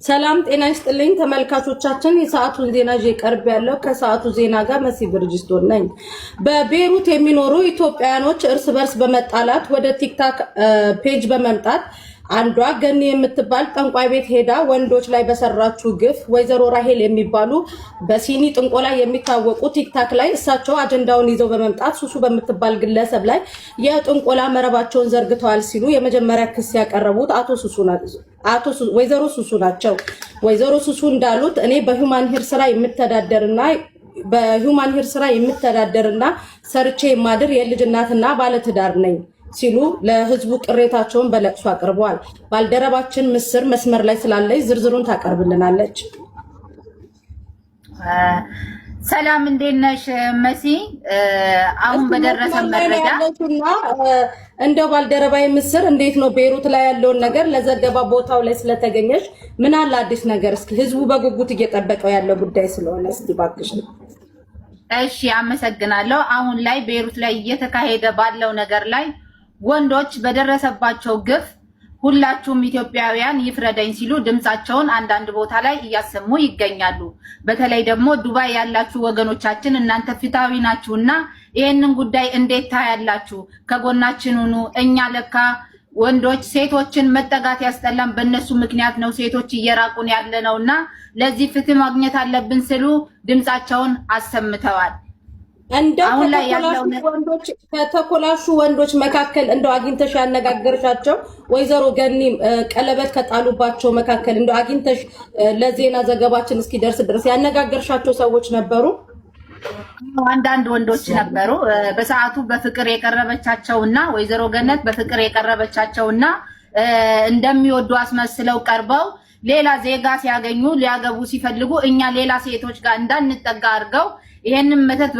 ሰላም ጤና ይስጥልኝ ተመልካቾቻችን፣ የሰዓቱን ዜና ይዤ ቀርብ ያለው ከሰዓቱ ዜና ጋር መሲ ብርጅስቶን ነኝ። በቤሩት የሚኖሩ ኢትዮጵያውያኖች እርስ በርስ በመጣላት ወደ ቲክታክ ፔጅ በመምጣት አንዷ ገኒ የምትባል ጠንቋይ ቤት ሄዳ ወንዶች ላይ በሰራችው ግፍ ወይዘሮ ራሄል የሚባሉ በሲኒ ጥንቆላ የሚታወቁ ቲክታክ ላይ እሳቸው አጀንዳውን ይዘው በመምጣት ሱሱ በምትባል ግለሰብ ላይ የጥንቆላ መረባቸውን ዘርግተዋል ሲሉ የመጀመሪያ ክስ ያቀረቡት ወይዘሮ ሱሱ ናቸው። ወይዘሮ ሱሱ እንዳሉት እኔ በሂውማን ሄር ስራ የምተዳደርና ሰርቼ የማድር የልጅ እናትና ባለትዳር ነኝ ሲሉ ለህዝቡ ቅሬታቸውን በለቅሶ አቅርበዋል። ባልደረባችን ምስር መስመር ላይ ስላለች ዝርዝሩን ታቀርብልናለች። ሰላም እንዴት ነሽ መሲ? አሁን በደረሰ መረጃ እንደው ባልደረባይ ምስር እንዴት ነው ቤሩት ላይ ያለውን ነገር ለዘገባ ቦታው ላይ ስለተገኘሽ ምን አለ አዲስ ነገር? እስኪ ህዝቡ በጉጉት እየጠበቀው ያለው ጉዳይ ስለሆነ እስኪ ባክሽ። እሺ አመሰግናለሁ። አሁን ላይ ቤሩት ላይ እየተካሄደ ባለው ነገር ላይ ወንዶች በደረሰባቸው ግፍ ሁላችሁም ኢትዮጵያውያን ይፍረደኝ ሲሉ ድምጻቸውን አንዳንድ ቦታ ላይ እያሰሙ ይገኛሉ። በተለይ ደግሞ ዱባይ ያላችሁ ወገኖቻችን እናንተ ፍትሃዊ ናችሁና ይሄንን ጉዳይ እንዴት ታያላችሁ? ከጎናችን ሁኑ። እኛ ለካ ወንዶች ሴቶችን መጠጋት ያስጠላን በእነሱ ምክንያት ነው ሴቶች እየራቁን ያለነውና ለዚህ ፍትህ ማግኘት አለብን ሲሉ ድምጻቸውን አሰምተዋል። እንደው ከተኮላሹ ወንዶች መካከል እንደው አግኝተሽ ያነጋገርሻቸው ወይዘሮ ገኒ ቀለበት ከጣሉባቸው መካከል እንደው አግኝተሽ ለዜና ዘገባችን እስኪደርስ ድረስ ያነጋገርሻቸው ሰዎች ነበሩ? አንዳንድ ወንዶች ነበሩ። በሰዓቱ በፍቅር የቀረበቻቸውና ወይዘሮ ገነት በፍቅር የቀረበቻቸውና እንደሚወዱ አስመስለው ቀርበው ሌላ ዜጋ ሲያገኙ ሊያገቡ ሲፈልጉ እኛ ሌላ ሴቶች ጋር እንዳንጠጋ አድርገው ይሄንን መተት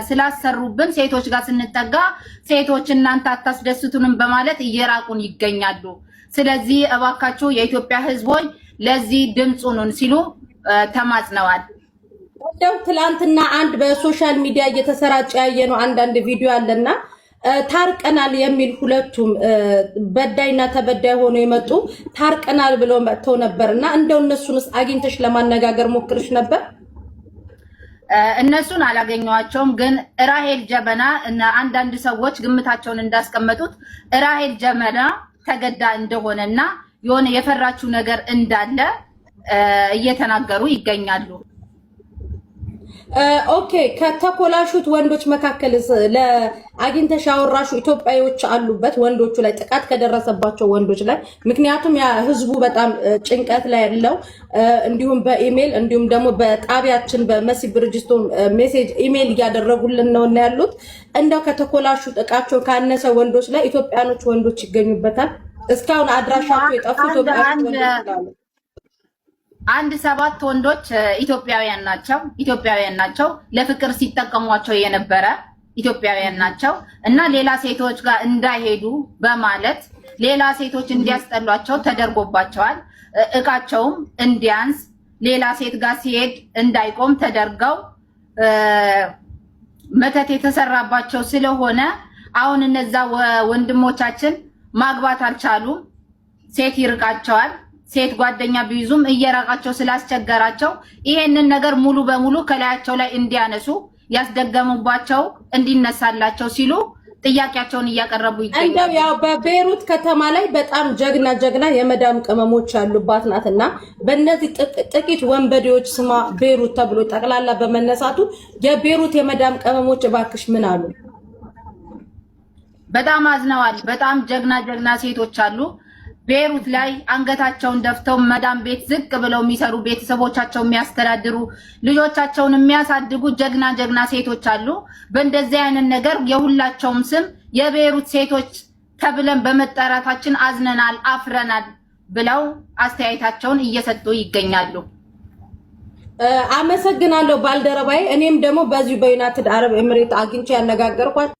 ስላሰሩብን ሴቶች ጋር ስንጠጋ ሴቶች እናንተ አታስደስቱንም በማለት እየራቁን ይገኛሉ። ስለዚህ እባካችሁ የኢትዮጵያ ሕዝቦች ለዚህ ድምጽ ሁኑን ሲሉ ተማጽነዋል። እንደው ትላንትና አንድ በሶሻል ሚዲያ እየተሰራጨ ያየነው አንዳንድ ቪዲዮ አለና ታርቀናል የሚል ሁለቱም በዳይና ተበዳይ ሆኖ የመጡ ታርቀናል ብለው መጥተው ነበርና እንደው እነሱንስ አግኝተሽ ለማነጋገር ሞክርሽ ነበር? እነሱን አላገኘዋቸውም። ግን ራሄል ጀበና እና አንዳንድ ሰዎች ግምታቸውን እንዳስቀመጡት ራሄል ጀበና ተገዳ እንደሆነና የሆነ የፈራችው ነገር እንዳለ እየተናገሩ ይገኛሉ። ኦኬ፣ ከተኮላሹት ወንዶች መካከል ለአግኝተሽ ያወራሹ ኢትዮጵያዎች አሉበት ወንዶቹ ላይ ጥቃት ከደረሰባቸው ወንዶች ላይ? ምክንያቱም ያ ህዝቡ በጣም ጭንቀት ላይ ያለው እንዲሁም በኢሜል እንዲሁም ደግሞ በጣቢያችን በመሲ ብርጅስቶን ሜሴጅ ኢሜል እያደረጉልን ነው ያሉት። እንደው ከተኮላሹ ጥቃቸው ካነሰ ወንዶች ላይ ኢትዮጵያኖች ወንዶች ይገኙበታል? እስካሁን አድራሻቸው የጠፉ ኢትዮጵያኖች ወንዶች አንድ 7 ወንዶች ኢትዮጵያውያን ናቸው። ለፍቅር ሲጠቀሟቸው የነበረ ኢትዮጵያውያን ናቸው እና ሌላ ሴቶች ጋር እንዳይሄዱ በማለት ሌላ ሴቶች እንዲያስጠሏቸው ተደርጎባቸዋል። እቃቸውም እንዲያንስ ሌላ ሴት ጋር ሲሄድ እንዳይቆም ተደርገው መተት የተሰራባቸው ስለሆነ አሁን እነዛ ወንድሞቻችን ማግባት አልቻሉም። ሴት ይርቃቸዋል። ሴት ጓደኛ ቢይዙም እየራቃቸው ስላስቸገራቸው ይሄንን ነገር ሙሉ በሙሉ ከላያቸው ላይ እንዲያነሱ ያስደገሙባቸው እንዲነሳላቸው ሲሉ ጥያቄያቸውን እያቀረቡ ይገኛሉ። እንደው ያው በቤሩት ከተማ ላይ በጣም ጀግና የመዳም ቅመሞች ያሉባት ናትና በእነዚህ ጥቂት ወንበዴዎች ስማ ቤሩት ተብሎ ጠቅላላ በመነሳቱ የቤሩት የመዳም ቅመሞች እባክሽ ምን አሉ? በጣም አዝነዋል። በጣም ጀግና ሴቶች አሉ ቤሩት ላይ አንገታቸውን ደፍተው መዳም ቤት ዝቅ ብለው የሚሰሩ ቤተሰቦቻቸውን የሚያስተዳድሩ ልጆቻቸውን የሚያሳድጉ ጀግና ሴቶች አሉ። በእንደዚህ አይነት ነገር የሁላቸውም ስም የቤሩት ሴቶች ተብለን በመጠራታችን አዝነናል፣ አፍረናል ብለው አስተያየታቸውን እየሰጡ ይገኛሉ። አመሰግናለሁ ባልደረባዬ። እኔም ደግሞ በዚሁ በዩናይትድ አረብ ኤምሬት አግኝቼ ያነጋገርኳት